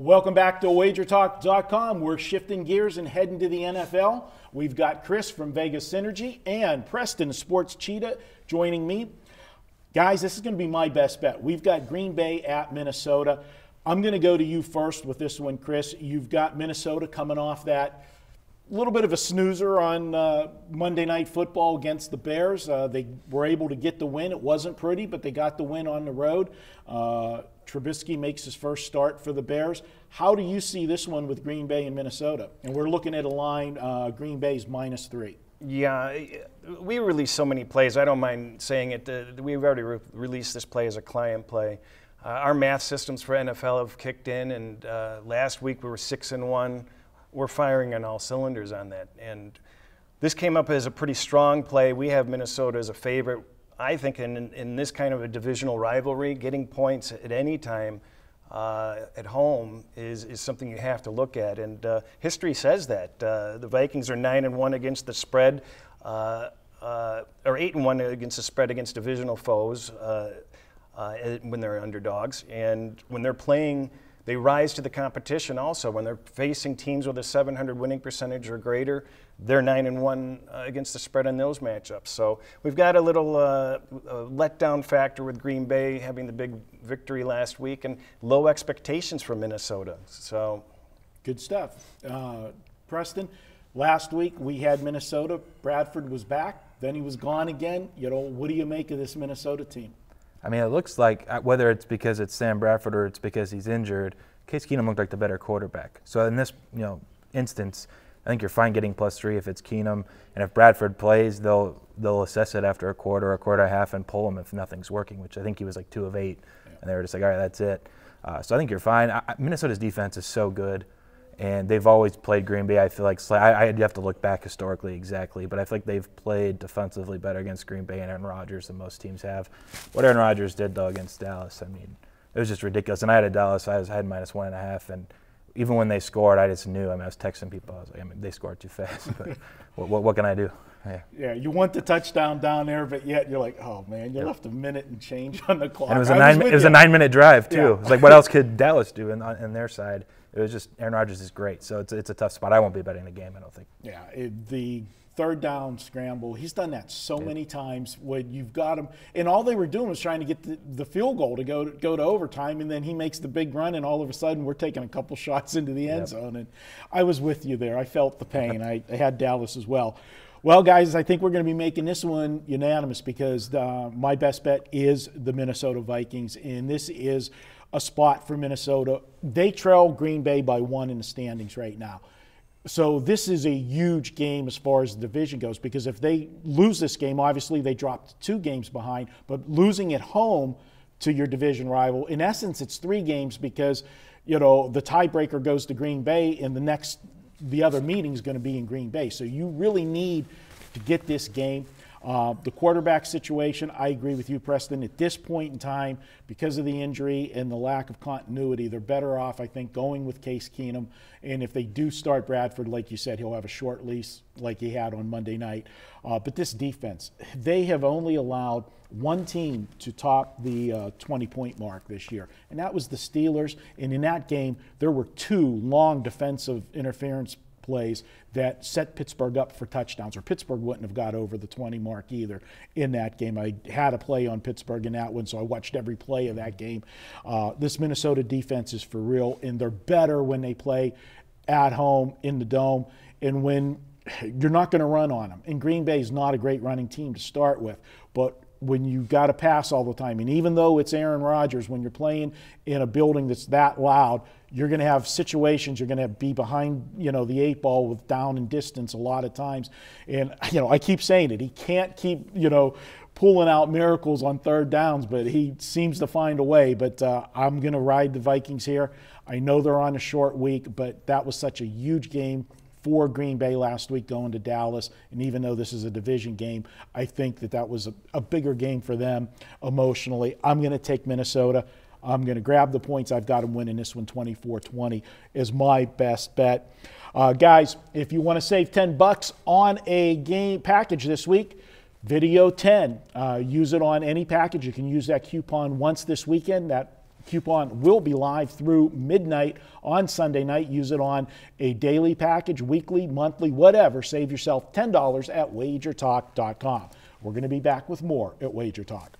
Welcome back to wagertalk.com. We're shifting gears and heading to the NFL. We've got Chris from Vegas Synergy and Preston, Sports Cheetah, joining me. Guys, this is going to be my best bet. We've got Green Bay at Minnesota. I'm going to go to you first with this one, Chris. You've got Minnesota coming off that little bit of a snoozer on Monday Night Football against the Bears. They were able to get the win. It wasn't pretty, but they got the win on the road. Trubisky makes his first start for the Bears. How do you see this one with Green Bay and Minnesota? And we're looking at a line, Green Bay's -3. Yeah, we release so many plays. I don't mind saying it. We've already released this play as a client play. Our math systems for NFL have kicked in, and last week we were 6-1. We're firing on all cylinders on that. And this came up as a pretty strong play. We have Minnesota as a favorite. I think in this kind of a divisional rivalry, getting points at any time at home is something you have to look at. And history says that. The Vikings are 9-1 against the spread, or 8-1 against the spread against divisional foes when they're underdogs. And when they're playing, they rise to the competition also. When they're facing teams with a 700 winning percentage or greater, they're 9-1 against the spread in those matchups. So we've got a little letdown factor with Green Bay having the big victory last week and low expectations for Minnesota. So good stuff. Preston, last week we had Minnesota. Bradford was back. Then he was gone again. You know, what do you make of this Minnesota team? I mean, it looks like, whether it's because it's Sam Bradford or it's because he's injured, Case Keenum looked like the better quarterback. So in this instance, I think you're fine getting +3 if it's Keenum. And if Bradford plays, they'll assess it after a quarter and a half and pull him if nothing's working, which I think he was like 2 of 8. Yeah. And they were just like, all right, that's it. So I think you're fine. Minnesota's defense is so good, and they've always played Green Bay. I feel like I'd have to look back historically exactly, but I feel like they've played defensively better against Green Bay and Aaron Rodgers than most teams have. What Aaron Rodgers did, though, against Dallas, I mean, it was just ridiculous. And I had a Dallas, I had -1.5, and even when they scored, I just knew. I mean, I was texting people. I was like, I mean, they scored too fast, but what can I do? Yeah, you want the touchdown down there, but yet you're like, oh man, you left a minute and change on the clock. And it was a 9-minute drive too. Yeah. It was like, what else could Dallas do in their side? It was just Aaron Rodgers is great, so it's a tough spot. I won't be betting the game, I don't think. Yeah, the third down scramble, he's done that so many times when you've got him, and all they were doing was trying to get the field goal to go to overtime, and then he makes the big run, and all of a sudden we're taking a couple shots into the end zone. And I was with you there. I felt the pain. I had Dallas as well. Well, guys, I think we're going to be making this one unanimous because my best bet is the Minnesota Vikings, and this is a spot for Minnesota. They trail Green Bay by 1 in the standings right now. So this is a huge game as far as the division goes, because if they lose this game, obviously they dropped 2 games behind, but losing at home to your division rival, in essence, it's 3 games because, you know, the tiebreaker goes to Green Bay and the other meeting is going to be in Green Bay. So you really need to get this game. The quarterback situation, I agree with you, Preston. At this point in time, because of the injury and the lack of continuity, they're better off, I think, going with Case Keenum. And if they do start Bradford, like you said, he'll have a short lease like he had on Monday night. But this defense, they have only allowed 1 team to top the 20-point mark this year, and that was the Steelers. And in that game, there were 2 long defensive interference plays that set Pittsburgh up for touchdowns, or Pittsburgh wouldn't have got over the 20 mark either in that game. I had a play on Pittsburgh in that one, so I watched every play of that game. This Minnesota defense is for real, and they're better when they play at home in the Dome, and when you're not going to run on them. And Green Bay is not a great running team to start with, but when you got to pass all the time, and even though it's Aaron Rodgers, when you're playing in a building that's that loud, you're going to have situations, you're going to be behind, the 8 ball with down and distance a lot of times. And, I keep saying it. He can't keep, pulling out miracles on 3rd downs, but he seems to find a way. But I'm going to ride the Vikings here. I know they're on a short week, but that was such a huge game for Green Bay last week going to Dallas. And even though this is a division game, I think that was a bigger game for them emotionally. I'm going to take Minnesota. I'm going to grab the points. I've got them winning this one 24-20 is my best bet. Guys, if you want to save $10 on a game package this week, Video 10. Use it on any package. You can use that coupon once this weekend. That coupon will be live through midnight on Sunday night. Use it on a daily package, weekly, monthly, whatever. Save yourself $10 at wagertalk.com. We're going to be back with more at Wager Talk.